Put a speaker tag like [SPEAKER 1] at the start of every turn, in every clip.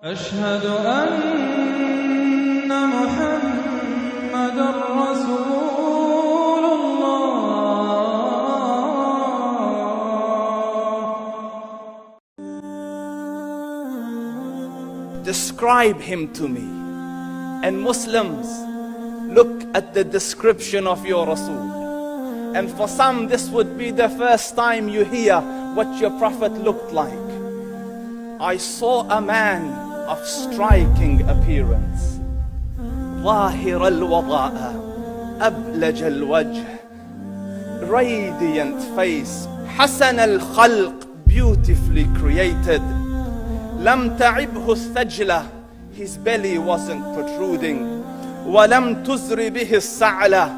[SPEAKER 1] أشهد أن محمد رسول الله.
[SPEAKER 2] Describe him to me. And Muslims, look at the description of your Rasul. And for some, this would be the first time you hear what your Prophet looked like. I saw a man of striking appearance. ظاهر الوضاء أبلج الوجه, radiant face, حسن الخلق, beautifully created. لم تعبه الثجلة, his belly wasn't protruding. ولم تزر به السعلة,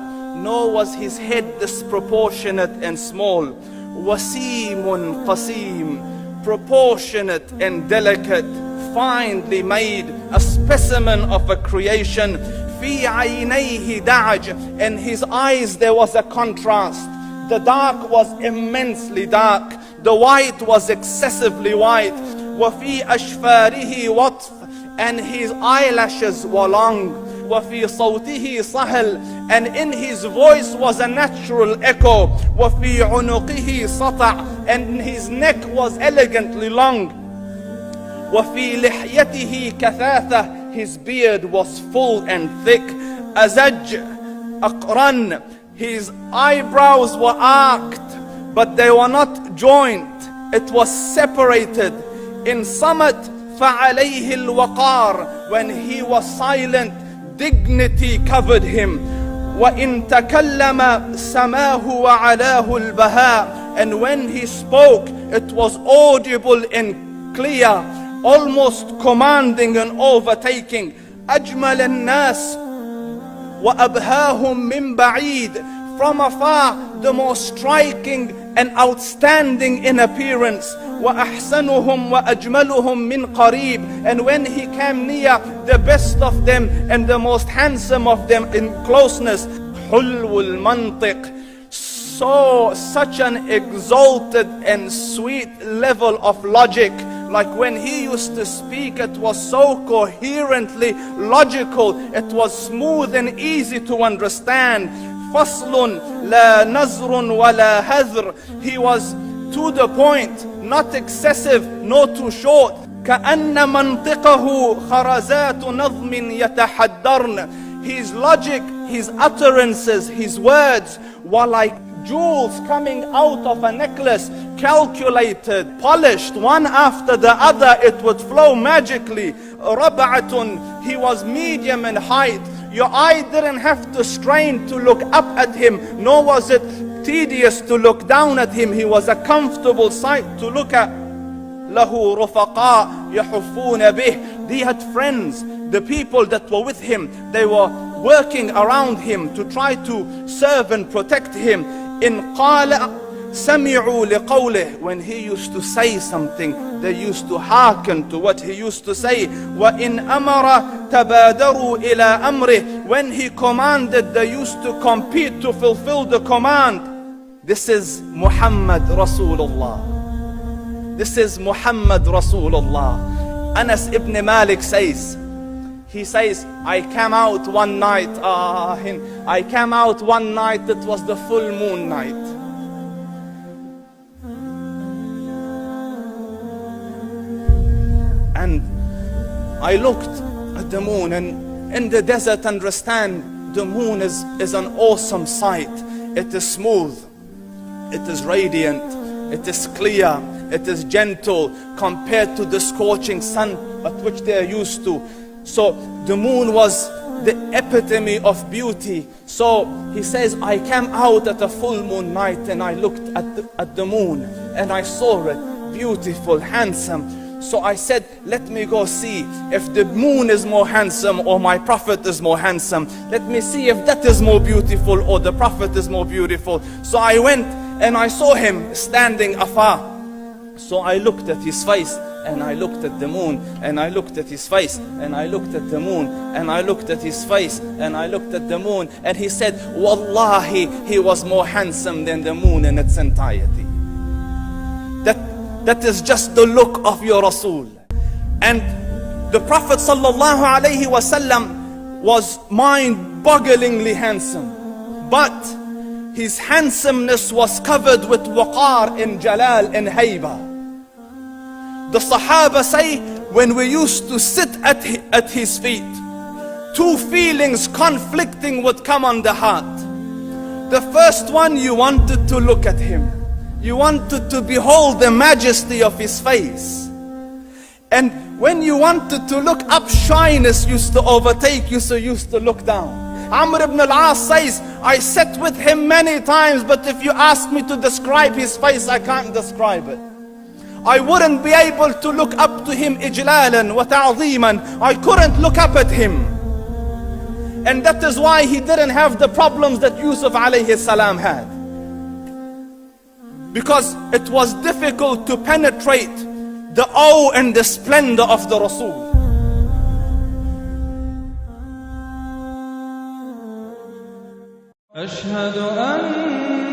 [SPEAKER 2] nor was his head disproportionate and small. وسيم قسيم, proportionate and delicate, finely made, a specimen of a creation. في عينيه دعج, in his eyes there was a contrast. The dark was immensely dark, the white was excessively white. وفي أشفاره وطف, and his eyelashes were long. وفي صوته صهل, and in his voice was a natural echo. وفي عنقه سطع, and his neck was elegantly long. وفي لحيته كثاثة, his beard was full and thick. أزج أقرن, his eyebrows were arched, but they were not joined, it was separated. In summit فعليه الوقار, when he was silent, dignity covered him. وإن تكلم سماه وعلاه البهاء, and when he spoke it was audible and clear, almost commanding and overtaking. أجمل الناس وأبهاهم من بعيد, from afar the most striking and outstanding in appearance. وأحسنهم وأجملهم من قريب, and when he came near, the best of them and the most handsome of them in closeness. حلو المنطق, such an exalted and sweet level of logic. Like when he used to speak, it was so coherently logical, it was smooth and easy to understand. فصل لا نزر ولا هذر, he was to the point, not excessive nor too short. كأن منطقه خرزات نظم يتحدرن, his logic, his utterances, his words were like jewels coming out of a necklace, calculated, polished, one after the other, it would flow magically. ربعة, he was medium in height. Your eye didn't have to strain to look up at him, nor was it tedious to look down at him. He was a comfortable sight to look at. له رفقاء يحفون به, he had friends, the people that were with him, they were working around him to try to serve and protect him. إن قال سمعوا لقوله, when he used to say something, they used to hearken to what he used to say. وإن أمر تبادروا إلى أمره, when he commanded, they used to compete to fulfill the command. This is Muhammad Rasulullah. This is Muhammad Rasulullah. Anas ibn Malik says, he says, I came out one night, it was the full moon night. And I looked at the moon, and in the desert, understand, the moon is an awesome sight. It is smooth, it is radiant, it is clear, it is gentle compared to the scorching sun at which they are used to. So the moon was the epitome of beauty. So he says, I came out at a full moon night and I looked at the moon and I saw it, beautiful, handsome. So I said, let me go see if the moon is more handsome or my Prophet is more handsome. Let me see if that is more beautiful or the Prophet is more beautiful. So I went and I saw him standing afar. So I looked at his face and I looked at the moon, and I looked at his face, and I looked at the moon, and I looked at his face, and I looked at the moon, and he said, Wallahi, he was more handsome than the moon in its entirety. That is just the look of your Rasul. And The Prophet sallallahu alaihi wasallam was mind-bogglingly handsome, but his handsomeness was covered with waqar and jalal and haiba. The Sahaba say, when we used to sit at his feet, two feelings conflicting would come on the heart. The first one, you wanted to look at him. You wanted to behold the majesty of his face. And when you wanted to look up, shyness used to overtake you, so you used to look down. Amr ibn al-As says, I sat with him many times, but if you ask me to describe his face, I can't describe it. I wouldn't be able to look up to him ijlalan wa ta'zeeman. I couldn't look up at him. And that is why he didn't have the problems that Yusuf alayhi salam had. Because it was difficult to penetrate the awe and the splendor of the Rasul.
[SPEAKER 1] أشهد أن